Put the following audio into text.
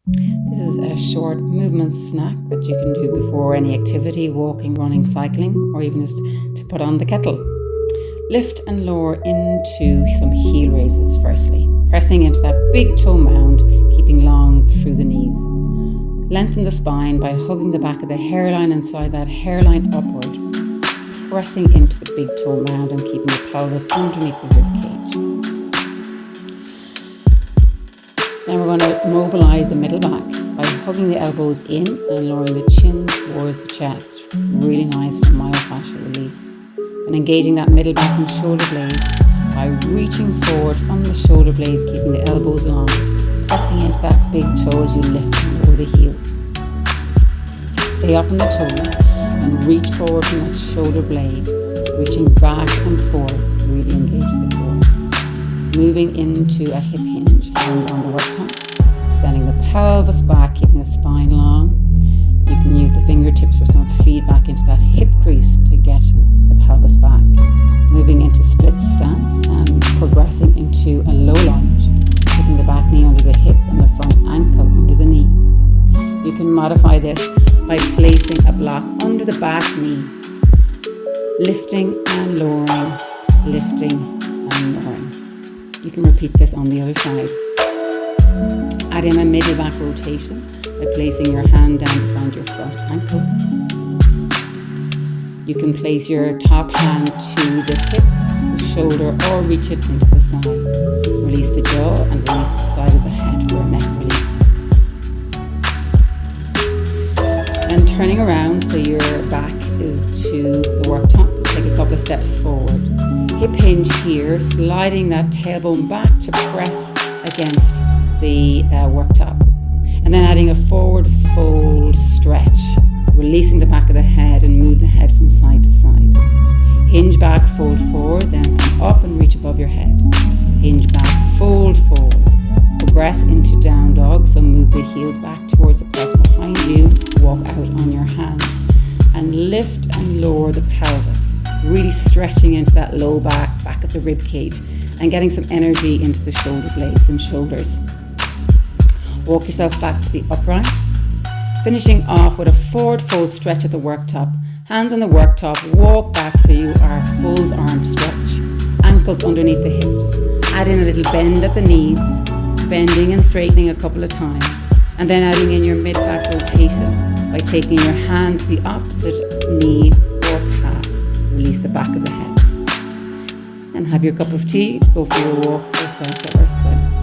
This is a short movement snack that you can do before any activity, walking, running, cycling, or even just to put on the kettle. Lift and lower into some heel raises firstly, pressing into that big toe mound, keeping long through the knees. Lengthen the spine by hugging the back of the hairline inside that hairline upward, pressing into the big toe mound and keeping the pelvis underneath the rib cage. Then we're going to mobilize the middle back by hugging the elbows in and lowering the chin towards the chest. Really nice for myofascial release. And engaging that middle back and shoulder blades by reaching forward from the shoulder blades, keeping the elbows long, pressing into that big toe as you lift and lower the heels. Stay up on the toes and reach forward from that shoulder blade, reaching back and forth. Really engage the core. Moving into a hip hinge, hands on the worktop, sending the pelvis back, keeping the spine long. You can use the fingertips for some feedback into that hip crease to get the pelvis back. Moving into split stance and progressing into a low lunge, keeping the back knee under the hip and the front ankle under the knee. You can modify this by placing a block under the back knee, lifting and lowering, lifting and lowering. You can repeat this on the other side. Add in a middle back rotation by placing your hand down beside your front ankle. You can place your top hand to the hip, the shoulder, or reach it into the sky. Release the jaw and release the side of the head for a neck release. And turning around so your back is to the worktop, take a couple of steps forward. Hip hinge here, sliding that tailbone back to press against the worktop. And then adding a forward fold stretch, releasing the back of the head and move the head from side to side. Hinge back, fold forward, then come up and reach above your head. Hinge back, fold forward. Progress into down dog, so move the heels back towards the press behind you, walk out on your hands, and lift and lower the pelvis, really stretching into that low back of the rib cage, and getting some energy into the shoulder blades and shoulders. Walk yourself back to the upright, finishing off with a forward fold stretch at the worktop. Hands on the worktop, walk back so you are full arm stretch, ankles underneath the hips. Add in a little bend at the knees, bending and straightening a couple of times, and then adding in your mid-back rotation by taking your hand to the opposite knee or calf. Release the back of the head. And have your cup of tea, go for your walk or cycle or swim.